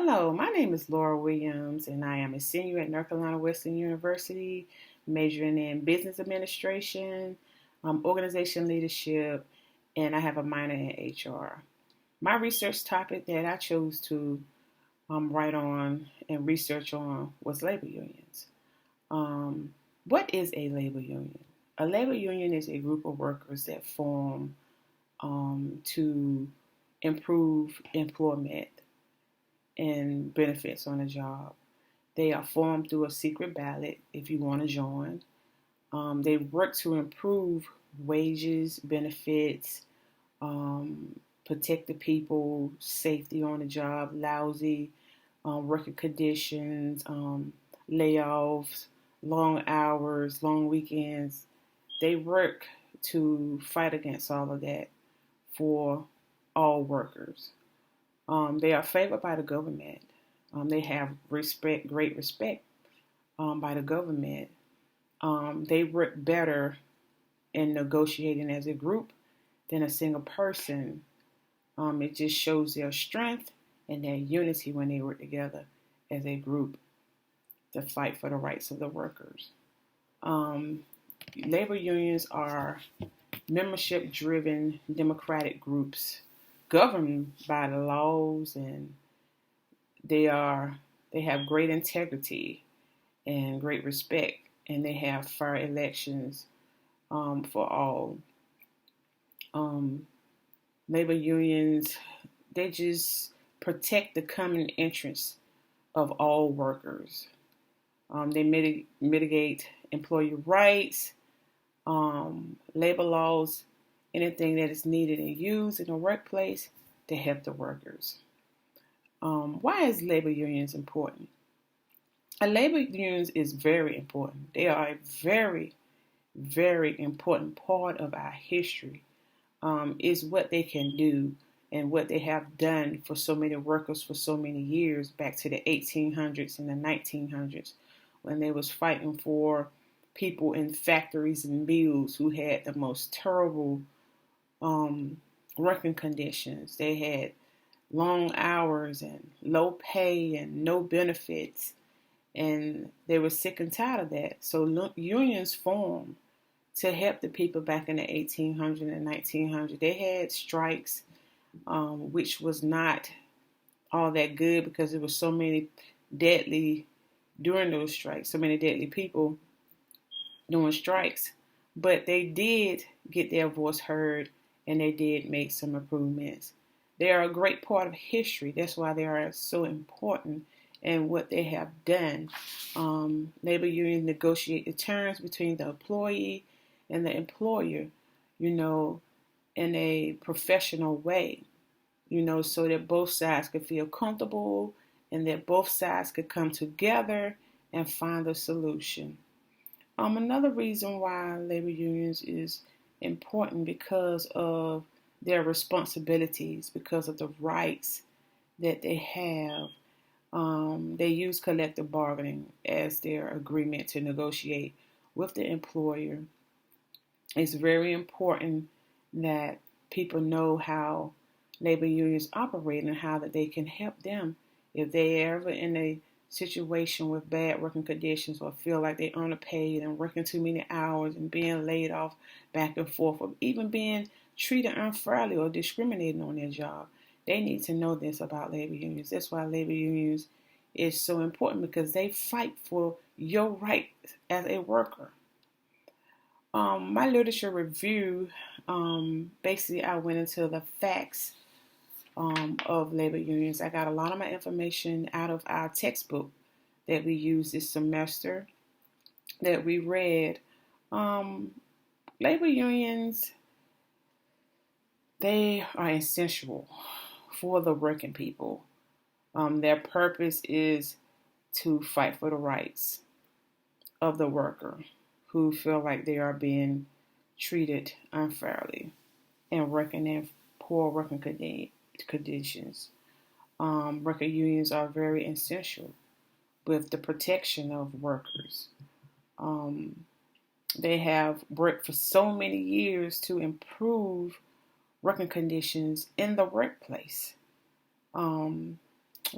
Hello, my name is Laura Williams, and I am a senior at North Carolina Western University, majoring in business administration, organization leadership, and I have a minor in HR. My research topic that I chose to write on and research on was labor unions. What is a labor union? A labor union is a group of workers that form to improve employment and benefits on a job. They are formed through a secret ballot if you want to join. They work to improve wages, benefits, protect the people, safety on the job, lousy working conditions, layoffs, long hours, long weekends. They work to fight against all of that for all workers. They are favored by the government. They have great respect by the government. They work better in negotiating as a group than a single person. It just shows their strength and their unity when they work together as a group to fight for the rights of the workers. Labor unions are membership-driven democratic groups governed by the laws, and they are they have great integrity and great respect, and they have fair elections for all. Um, Labor unions, they just protect the common interests of all workers. They mitigate employee rights, labor laws, anything that is needed and used in the workplace to help the workers. Why is labor unions important? A labor unions is very important. They are a very, very important part of our history. Is what they can do and what they have done for so many workers for so many years, back to the 1800s and the 1900s, when they was fighting for people in factories and mills who had the most terrible working conditions. They had long hours and low pay and no benefits, and they were sick and tired of that. So unions formed to help the people back in the 1800s and 1900s. They had strikes, which was not all that good because there were so many deadly during those strikes, so many deadly people doing strikes. But they did get their voice heard, and they did make some improvements. They are a great part of history. That's why they are so important in what they have done. Labor unions negotiate the terms between the employee and the employer, in a professional way, so that both sides could feel comfortable and that both sides could come together and find a solution. Another reason why labor unions is important because of their responsibilities, because of the rights that they have. They use collective bargaining as their agreement to negotiate with the employer. It's very important that people know how labor unions operate and how that they can help them if they're ever in a situation with bad working conditions or feel like they're underpaid and working too many hours and being laid off back and forth, or even being treated unfairly or discriminated on their job. They need to know this about labor unions. That's why labor unions is so important, because they fight for your rights as a worker. My literature review, basically I went into the facts of labor unions. I got a lot of my information out of our textbook that we used this semester that we read. Labor unions, they are essential for the working people. Their purpose is to fight for the rights of the worker who feel like they are being treated unfairly and working in poor working conditions. Worker unions are very essential with the protection of workers. They have worked for so many years to improve working conditions in the workplace.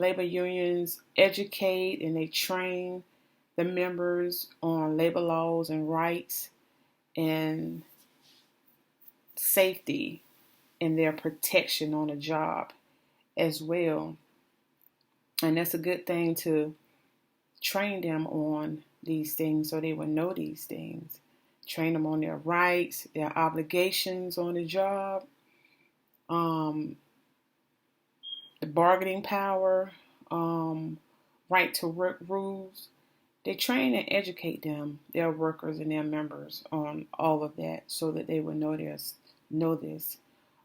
Labor unions educate and they train the members on labor laws and rights and safety and their protection on a job as well. And that's a good thing to train them on these things so they will know these things. Train them on their rights, their obligations on the job, the bargaining power, right to work rules. They train and educate them, their workers and their members, on all of that so that they will know this.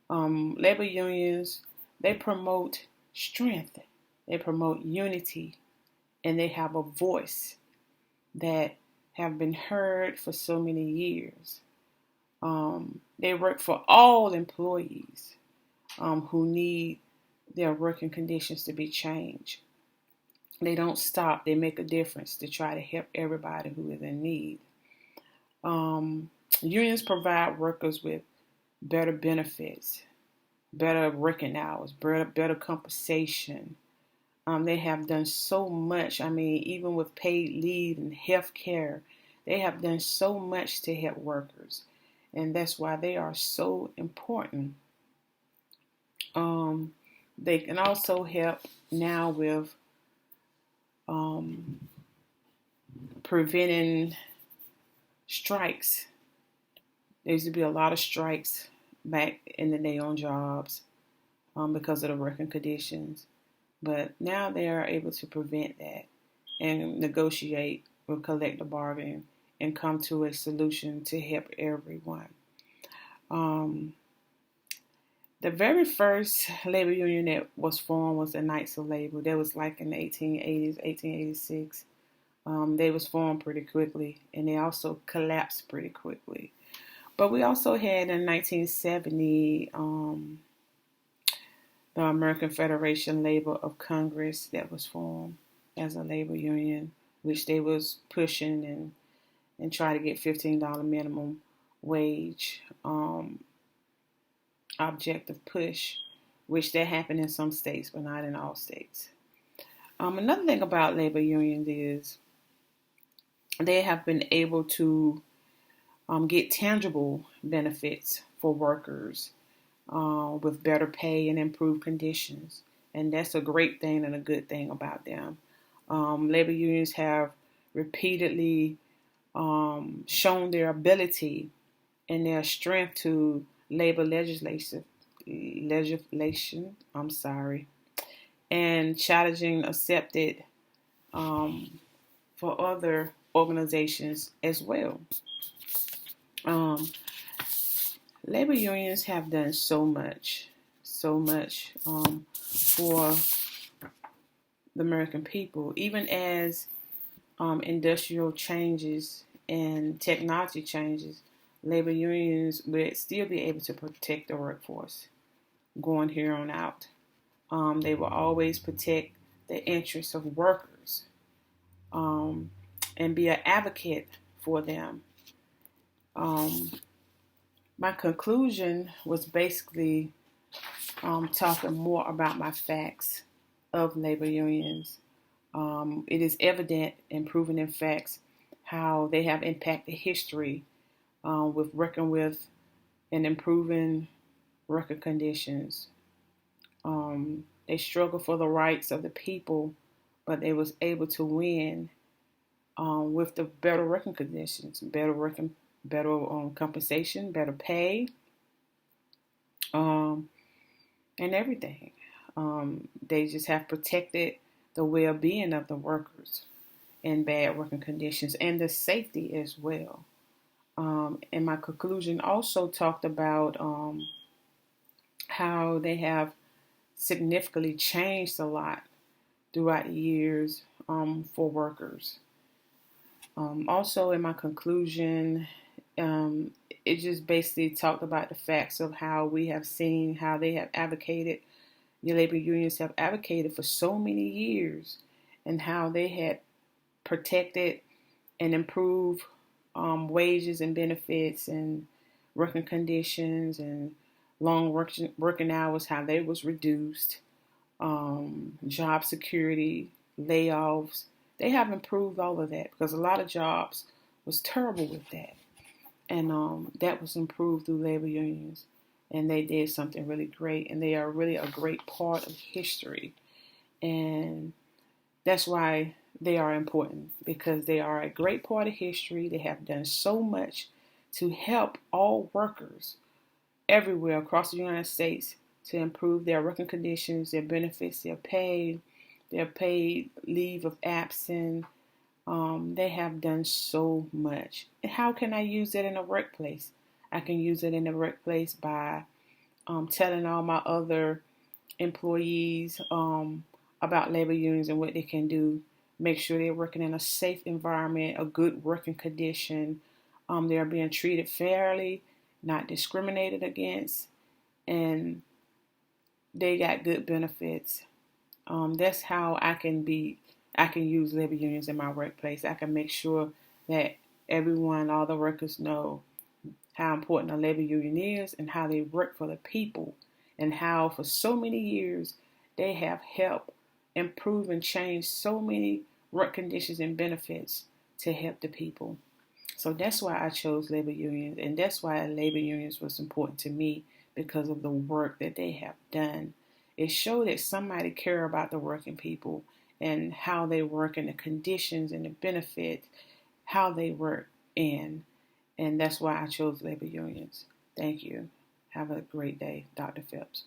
Labor unions, they promote strength, they promote unity, and they have a voice that have been heard for so many years. They work for all employees who need their working conditions to be changed. They don't stop. They make a difference to try to help everybody who is in need. Unions provide workers with better benefits, better working hours, better compensation. They have done so much. I mean, even with paid leave and health care, they have done so much to help workers. And that's why they are so important. They can also help now with preventing strikes. There used to be a lot of strikes back in the day on jobs because of the working conditions. But now they are able to prevent that and negotiate with collective bargaining and come to a solution to help everyone. The very first labor union that was formed was the Knights of Labor. That was like in the 1880s, 1886. They was formed pretty quickly, and they also collapsed pretty quickly. But we also had in 1970 the American Federation Labor of Congress that was formed as a labor union, which they was pushing and try to get $15 minimum wage objective push, which that happened in some states, but not in all states. Another thing about labor unions is they have been able to get tangible benefits for workers with better pay and improved conditions. And that's a great thing and a good thing about them. Labor unions have repeatedly shown their ability and their strength to labor legislation, and challenging accepted for other organizations as well. Labor unions have done so much for the American people, even as industrial changes and technology changes. Labor unions will still be able to protect the workforce going here on out. They will always protect the interests of workers and be an advocate for them. My conclusion was basically talking more about my facts of labor unions. It is evident and proven in facts how they have impacted history with working with and improving worker conditions. They struggled for the rights of the people, but they was able to win with the better working conditions, better compensation, better pay, and everything. They just have protected the well-being of the workers in bad working conditions and the safety as well. And my conclusion also talked about how they have significantly changed a lot throughout the years for workers. Also, in my conclusion, it just basically talked about the facts of how we have seen how they have advocated, the labor unions have advocated for so many years, and how they had protected and improved wages and benefits and working conditions and long working hours, how they was reduced. job security, layoffs. They have improved all of that because a lot of jobs was terrible with that. And that was improved through labor unions. And they did something really great. And they are really a great part of history. And that's why they are important, because they are a great part of history. They have done so much to help all workers everywhere across the United States to improve their working conditions, their benefits, their paid leave of absence. They have done so much. And how can I use that in the workplace? I can use it in the workplace by telling all my other employees about labor unions and what they can do. Make sure they're working in a safe environment, a good working condition. They're being treated fairly, not discriminated against, and they got good benefits. That's how I can use labor unions in my workplace. I can make sure that everyone, all the workers know how important a labor union is and how they work for the people, and how for so many years they have helped improve and change so many work conditions and benefits to help the people. So that's why I chose labor unions, and that's why labor unions was important to me, because of the work that they have done. It showed that somebody care about the working people and how they work and the conditions and the benefits, how they work in. And that's why I chose labor unions. Thank you. Have a great day, Dr. Phipps.